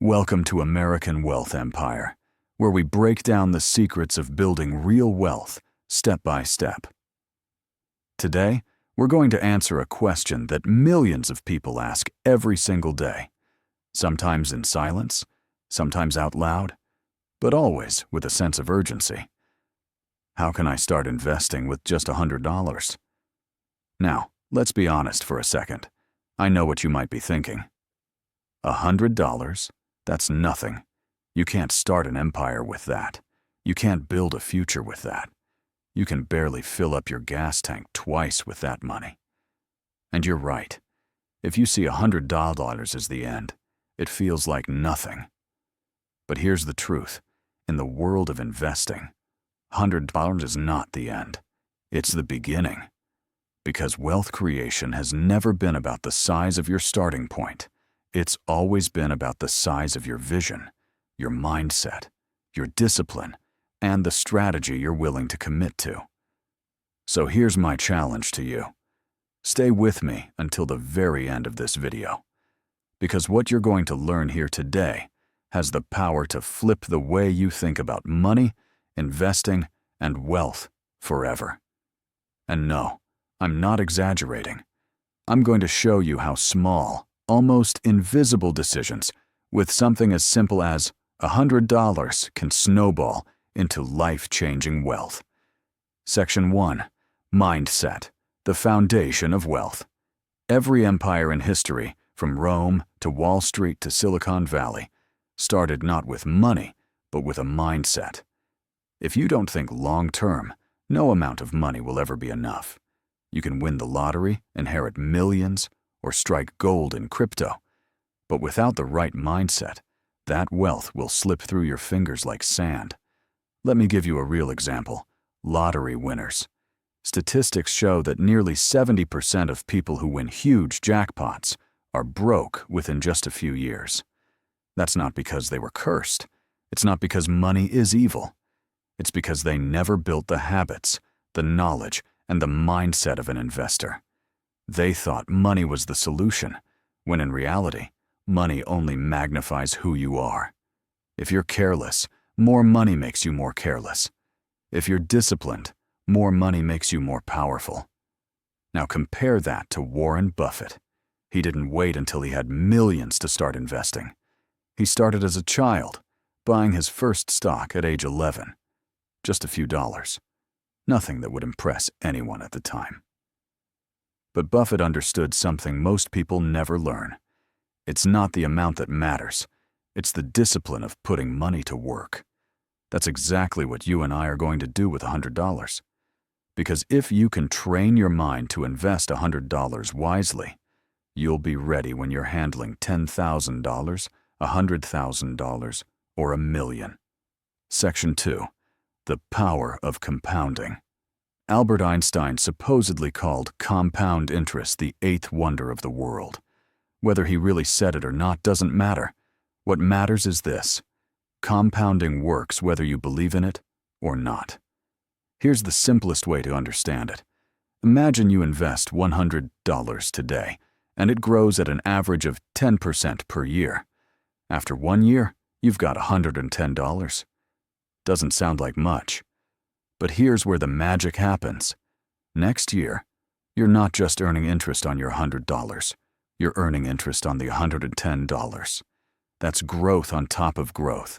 Welcome to American Wealth Empire, where we break down the secrets of building real wealth step by step. Today, we're going to answer a question that millions of people ask every single day, sometimes in silence, sometimes out loud, but always with a sense of urgency. How can I start investing with just $100? Now, let's be honest for a second. I know what you might be thinking. $100? That's nothing. You can't start an empire with that. You can't build a future with that. You can barely fill up your gas tank twice with that money. And you're right. If you see $100 as the end, it feels like nothing. But here's the truth. In the world of investing, $100 is not the end. It's the beginning. Because wealth creation has never been about the size of your starting point. It's always been about the size of your vision, your mindset, your discipline, and the strategy you're willing to commit to. So here's my challenge to you. Stay with me until the very end of this video, because what you're going to learn here today has the power to flip the way you think about money, investing, and wealth forever. And no, I'm not exaggerating. I'm going to show you how small, almost invisible decisions with something as simple as $100 can snowball into life-changing wealth. Section 1. Mindset, the foundation of wealth. Every empire in history, from Rome to Wall Street to Silicon Valley, started not with money, but with a mindset. If you don't think long-term, no amount of money will ever be enough. You can win the lottery, inherit millions, or strike gold in crypto. But without the right mindset, that wealth will slip through your fingers like sand. Let me give you a real example. Lottery winners. Statistics show that nearly 70% of people who win huge jackpots are broke within just a few years. That's not because they were cursed. It's not because money is evil. It's because they never built the habits, the knowledge, and the mindset of an investor. They thought money was the solution, when in reality, money only magnifies who you are. If you're careless, more money makes you more careless. If you're disciplined, more money makes you more powerful. Now compare that to Warren Buffett. He didn't wait until he had millions to start investing. He started as a child, buying his first stock at age 11. Just a few dollars. Nothing that would impress anyone at the time. But Buffett understood something most people never learn. It's not the amount that matters. It's the discipline of putting money to work. That's exactly what you and I are going to do with $100. Because if you can train your mind to invest $100 wisely, you'll be ready when you're handling $10,000, $100,000, or $1 million. Section 2. The power of compounding. Albert Einstein supposedly called compound interest the eighth wonder of the world. Whether he really said it or not doesn't matter. What matters is this: compounding works whether you believe in it or not. Here's the simplest way to understand it. Imagine you invest $100 today, and it grows at an average of 10% per year. After 1 year, you've got $110. Doesn't sound like much. But here's where the magic happens. Next year, you're not just earning interest on your $100. You're earning interest on the $110. That's growth on top of growth.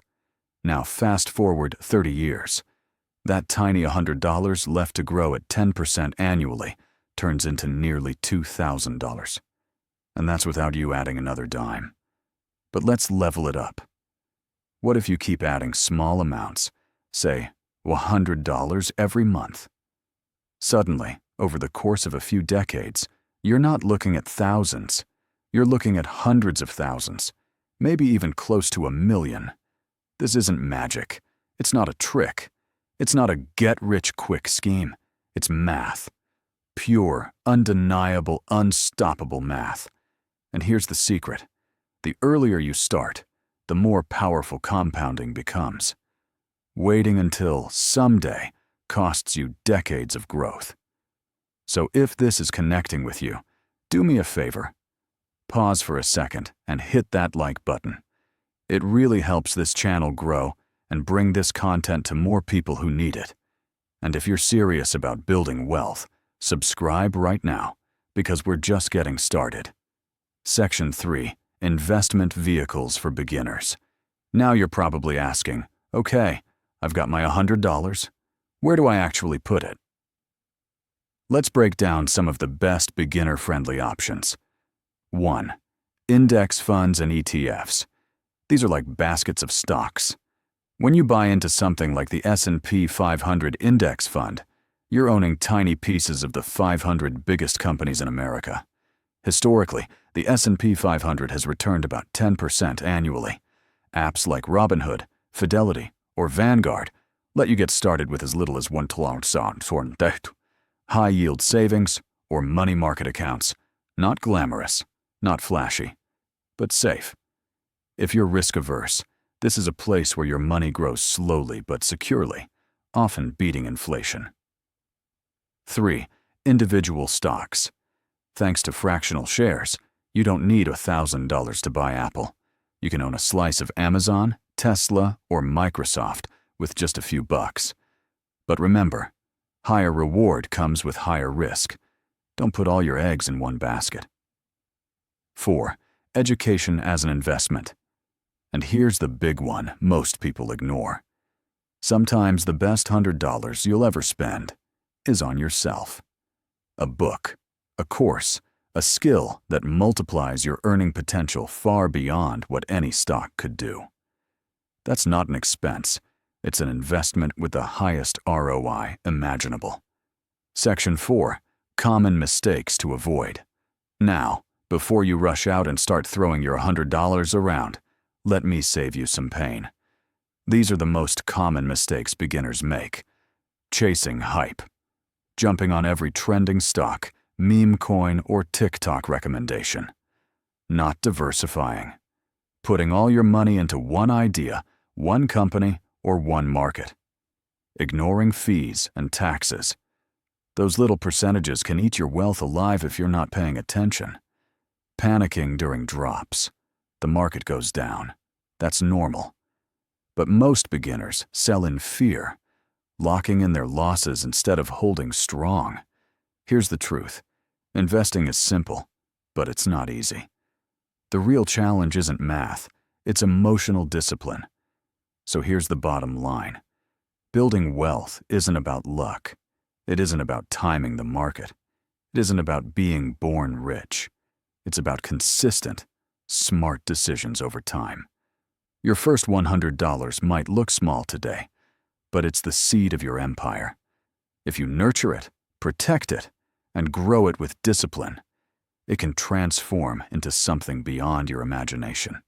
Now fast forward 30 years. That tiny $100 left to grow at 10% annually turns into nearly $2,000. And that's without you adding another dime. But let's level it up. What if you keep adding small amounts, say $100 every month? Suddenly, over the course of a few decades, you're not looking at thousands. You're looking at hundreds of thousands, maybe even close to 1 million. This isn't magic. It's not a trick. It's not a get-rich-quick scheme. It's math. Pure, undeniable, unstoppable math. And here's the secret. The earlier you start, the more powerful compounding becomes. Waiting until someday costs you decades of growth. So if this is connecting with you, do me a favor. Pause for a second and hit that like button. It really helps this channel grow and bring this content to more people who need it. And if you're serious about building wealth, subscribe right now, because we're just getting started. Section 3. Investment Vehicles for Beginners. Now you're probably asking, okay, I've got my $100. Where do I actually put it? Let's break down some of the best beginner-friendly options. 1. Index funds and ETFs. These are like baskets of stocks. When you buy into something like the S&P 500 Index Fund, you're owning tiny pieces of the 500 biggest companies in America. Historically, the S&P 500 has returned about 10% annually. Apps like Robinhood, Fidelity, or Vanguard let you get started with as little as $1. High-yield savings or money market accounts. Not glamorous, not flashy, but safe. If you're risk-averse, this is a place where your money grows slowly but securely, often beating inflation. 3. Individual stocks. Thanks to fractional shares, you don't need $1,000 to buy Apple. You can own a slice of Amazon, Tesla, or Microsoft with just a few bucks. But remember, higher reward comes with higher risk. Don't put all your eggs in one basket. 4. Education as an investment. And here's the big one most people ignore. Sometimes the best $100 you'll ever spend is on yourself. A book, a course, a skill that multiplies your earning potential far beyond what any stock could do. That's not an expense. It's an investment with the highest ROI imaginable. Section 4. Common mistakes to avoid. Now, before you rush out and start throwing your $100 around, let me save you some pain. These are the most common mistakes beginners make. Chasing hype. Jumping on every trending stock, meme coin, or TikTok recommendation. Not diversifying. Putting all your money into one idea, one company, or one market. Ignoring fees and taxes. Those little percentages can eat your wealth alive if you're not paying attention. Panicking during drops. The market goes down. That's normal. But most beginners sell in fear, locking in their losses instead of holding strong. Here's the truth. Investing is simple, but it's not easy. The real challenge isn't math, it's emotional discipline. So here's the bottom line. Building wealth isn't about luck. It isn't about timing the market. It isn't about being born rich. It's about consistent, smart decisions over time. Your first $100 might look small today, but it's the seed of your empire. If you nurture it, protect it, and grow it with discipline, it can transform into something beyond your imagination.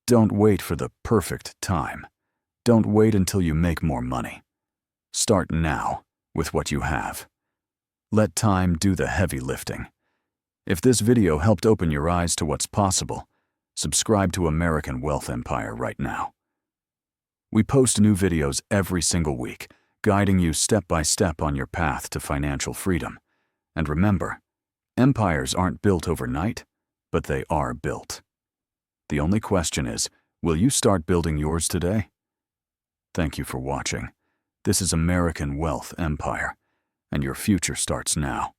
Don't wait for the perfect time. Don't wait until you make more money. Start now with what you have. Let time do the heavy lifting. If this video helped open your eyes to what's possible, subscribe to American Wealth Empire right now. We post new videos every single week, guiding you step by step on your path to financial freedom. And remember, empires aren't built overnight, but they are built. The only question is, will you start building yours today? Thank you for watching. This is American Wealth Empire, and your future starts now.